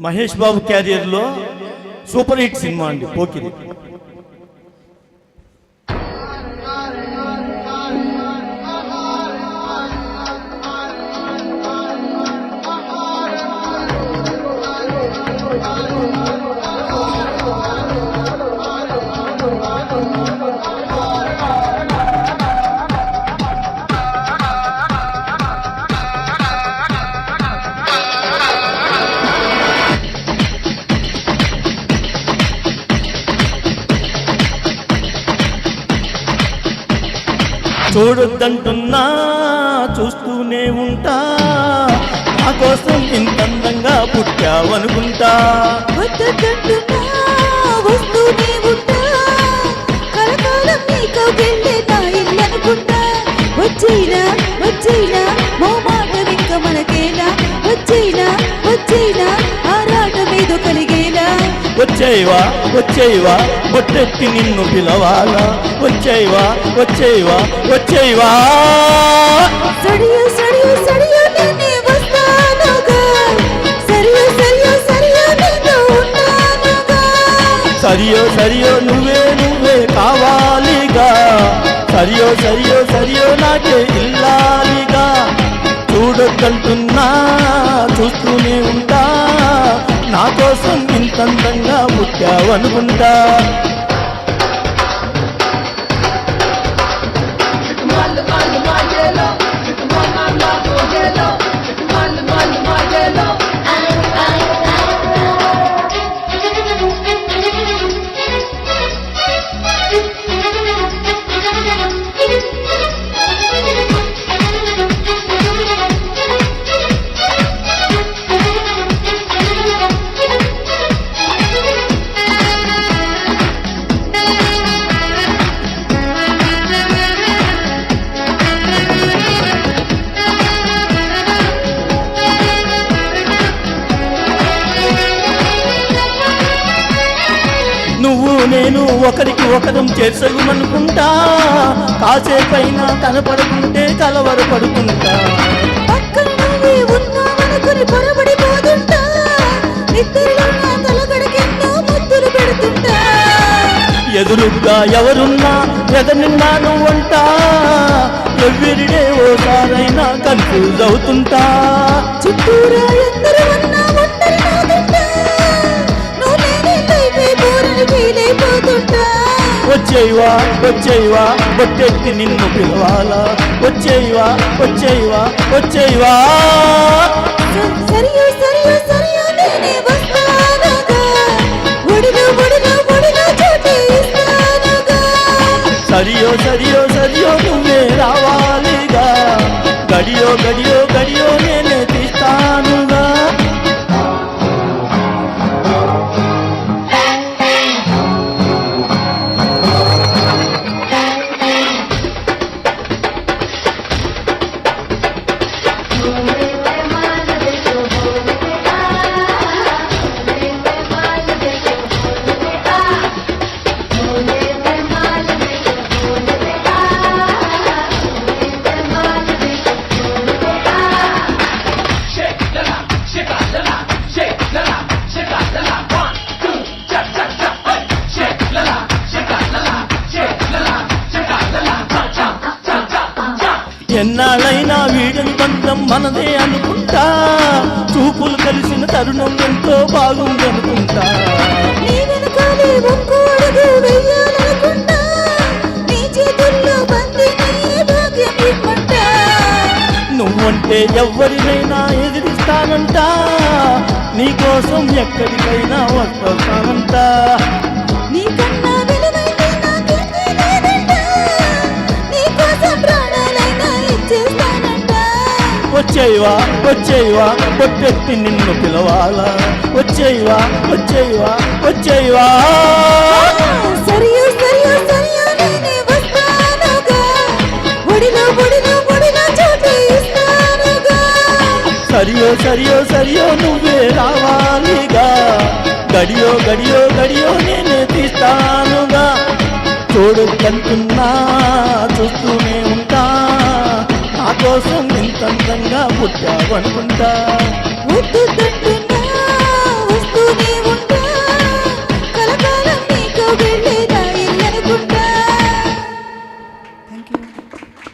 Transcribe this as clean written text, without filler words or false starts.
Mahesh Babu క్యారియర్లో super hit cinema అండి పోకిరి. చూడొద్దంటున్నా చూస్తూనే ఉంటా, నా కోసం ఇంత అందంగా పుట్టావనుకుంటా. వద్దొద్దంటున్నా వస్తూనే ఉంటా, కలకాలం నీకు వెళ్ళే నా ఇల్లు అనుకుంటా. వచ్చేనా వచ్చేనా మో మాట ఇంక మనకేలా, వచ్చేనా వచ్చేనా ఆరాటమేదో కలిగేలా. వచ్చేవా వచ్చేవా బొట్టెత్తి నిన్ను పిలవాలా, వచ్చేవా వచ్చేవా వచ్చేవా. సడియో సడియో సడియో నేనే వస్తానుగా, సరియో సరియో సరియో నీతో ఉన్నానుగా. సరియో సరియో నువ్వే నువ్వే కావాలిగా, సరియో సరియో సరియో నాకే ఇల్లాలిగా. చూడొద్దంటున్నా చూస్తూనే ఉంటా, నా కోసం ఇంత అందంగా పుట్టావనుకుంటా. నువ్వు నేను ఒకరికి ఒకరం చేర్చగుమనుకుంటా, కాసేపైనా కనపడుకుంటే కలవరపడుకుంటా. పక్కన నువ్వే ఉన్నావనుకుని పొరబడిపోతుంటా, నిద్రలో నా తలగడకెన్నో ముద్దులు పెడుతుంటా. ఎదురుగా ఎవరున్నా ఎదనిన్నా నువ్వంటా, ఎవ్రీడే ఓసారైనా కన్ఫ్యూజ్ అవుతుంటా. చుట్టూరా ఎందరు ఉన్నా ఒంటరి నాదుంటా, నువ్వు లేని లైఫే బోరని ఫీల్ అయిపోతుంటా. వచ్చేవా వచ్చేవా బొట్టెత్తి నిన్ను పిలవాలా, వచ్చేవా వచ్చేవా వచ్చేవా. సరియో సరియో సరియో నేనే వస్తానుగా, ఒడిలో ఒడిలో ఒడిలో చోటు ఇస్తానుగా. సరియో సరియో సరియో నువ్వే రావాలిగా, గడియో గడియో గడియో నేనే తీస్తానుగా. ఎన్నాళ్ళైనా వీడని బంధం మనదే అనుకుంటా, చూపులు కలిసిన తరుణం ఎంతో బాగుందనుకుంటా. నీ వెనకాలే ఒక్కో అడుగు వెయ్యాలనుకుంటా, నీ చేతుల్లో బందిని భాగ్యం ఇవ్వమంటా. నువ్వంటే ఎవరినైనా ఎదిరిస్తానంట, నీకోసం ఎక్కడికైనా వస్తానంట. నీకన్నా విలువైంది నాకేమీ లేదంట, నీకోసం ప్రాణాలైనా ఇచ్చేస్తానంట. వచ్చేవా వచ్చేవా బొట్టెత్తి నిన్ను పిలవాలా, వచ్చేవా వచ్చేవా వచ్చేవా. సరియో సరియో సరియో నేనే వస్తానుగా, ఒడిలో ఒడిలో ఒడిలో చోటు ఇస్తానుగా. సరియో సరియో సరియో నువ్వే రావాలిగా, గడియో గడియో గడియో నేనే తీస్తానుగా. చూడొద్దంటున్నా చూస్తూనే ఉంటా, నా కోసం ఇంత అందంగా పుట్టావనుకుంటా. వద్దొద్దంటున్నా థ్యాంక్ యూ